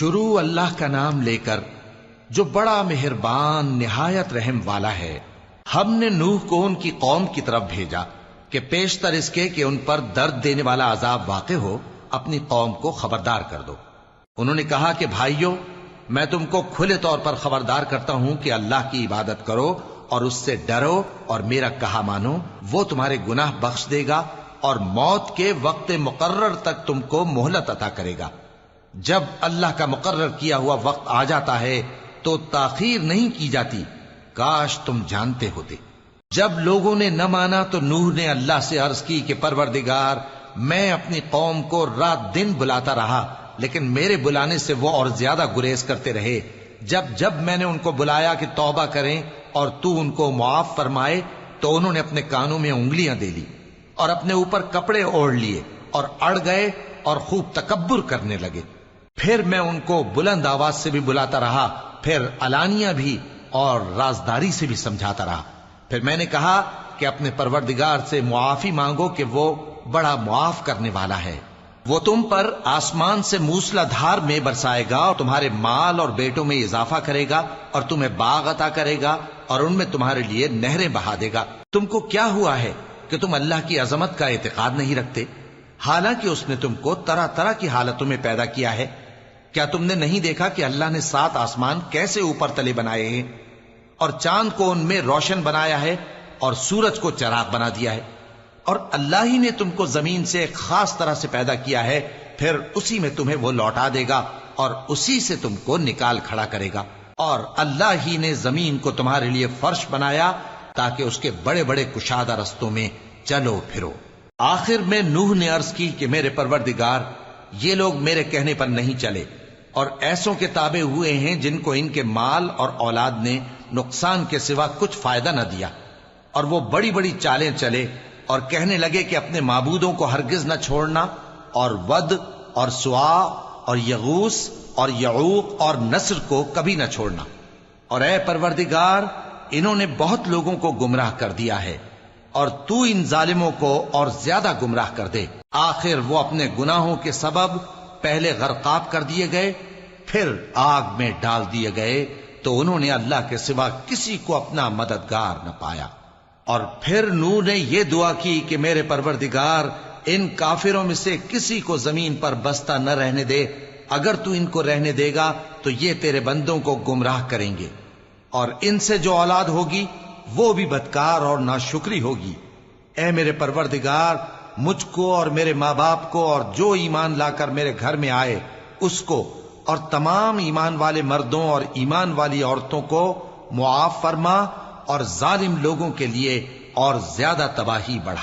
شروع اللہ کا نام لے کر جو بڑا مہربان نہایت رحم والا ہے۔ ہم نے نوح کو ان کی قوم کی طرف بھیجا کہ پیشتر اس کے کہ ان پر درد دینے والا عذاب واقع ہو اپنی قوم کو خبردار کر دو۔ انہوں نے کہا کہ بھائیو، میں تم کو کھلے طور پر خبردار کرتا ہوں کہ اللہ کی عبادت کرو اور اس سے ڈرو اور میرا کہا مانو، وہ تمہارے گناہ بخش دے گا اور موت کے وقت مقرر تک تم کو مہلت عطا کرے گا۔ جب اللہ کا مقرر کیا ہوا وقت آ جاتا ہے تو تاخیر نہیں کی جاتی، کاش تم جانتے ہوتے۔ جب لوگوں نے نہ مانا تو نوح نے اللہ سے عرض کی کہ پروردگار، میں اپنی قوم کو رات دن بلاتا رہا لیکن میرے بلانے سے وہ اور زیادہ گریز کرتے رہے۔ جب میں نے ان کو بلایا کہ توبہ کریں اور تو ان کو معاف فرمائے تو انہوں نے اپنے کانوں میں انگلیاں دے لی اور اپنے اوپر کپڑے اوڑھ لیے اور اڑ گئے اور خوب تکبر کرنے لگے۔ پھر میں ان کو بلند آواز سے بھی بلاتا رہا، پھر علانیہ بھی اور رازداری سے بھی سمجھاتا رہا۔ پھر میں نے کہا کہ اپنے پروردگار سے معافی مانگو کہ وہ بڑا معاف کرنے والا ہے۔ وہ تم پر آسمان سے موسلا دھار میں برسائے گا اور تمہارے مال اور بیٹوں میں اضافہ کرے گا اور تمہیں باغ عطا کرے گا اور ان میں تمہارے لیے نہریں بہا دے گا۔ تم کو کیا ہوا ہے کہ تم اللہ کی عظمت کا اعتقاد نہیں رکھتے، حالانکہ اس نے تم کو طرح طرح کی حالتوں میں پیدا کیا ہے؟ کیا تم نے نہیں دیکھا کہ اللہ نے 7 آسمان کیسے اوپر تلے بنائے ہیں اور چاند کو ان میں روشن بنایا ہے اور سورج کو چراغ بنا دیا ہے؟ اور اللہ ہی نے تم کو زمین سے ایک خاص طرح سے پیدا کیا ہے، پھر اسی میں تمہیں وہ لوٹا دے گا اور اسی سے تم کو نکال کھڑا کرے گا۔ اور اللہ ہی نے زمین کو تمہارے لیے فرش بنایا تاکہ اس کے بڑے بڑے کشادہ رستوں میں چلو پھرو۔ آخر میں نوح نے عرض کی کہ میرے پروردگار، یہ لوگ میرے کہنے پر نہیں چلے اور ایسوں کے تابع ہوئے ہیں جن کو ان کے مال اور اولاد نے نقصان کے سوا کچھ فائدہ نہ دیا، اور وہ بڑی بڑی چالیں چلے اور کہنے لگے کہ اپنے معبودوں کو ہرگز نہ چھوڑنا، اور ود اور سوا اور یغوث اور یعوق اور نصر کو کبھی نہ چھوڑنا۔ اور اے پروردگار، انہوں نے بہت لوگوں کو گمراہ کر دیا ہے، اور تو ان ظالموں کو اور زیادہ گمراہ کر دے۔ آخر وہ اپنے گناہوں کے سبب پہلے غرقاب کر دیے گئے، پھر آگ میں ڈال دیے گئے، تو انہوں نے اللہ کے سوا کسی کو اپنا مددگار نہ پایا۔ اور پھر نوح نے یہ دعا کی کہ میرے پروردگار، ان کافروں میں سے کسی کو زمین پر بستا نہ رہنے دے، اگر تو ان کو رہنے دے گا تو یہ تیرے بندوں کو گمراہ کریں گے، اور ان سے جو اولاد ہوگی وہ بھی بدکار اور ناشکری ہوگی۔ اے میرے پروردگار، مجھ کو اور میرے ماں باپ کو اور جو ایمان لا کر میرے گھر میں آئے اس کو اور تمام ایمان والے مردوں اور ایمان والی عورتوں کو معاف فرما، اور ظالم لوگوں کے لیے اور زیادہ تباہی بڑھا۔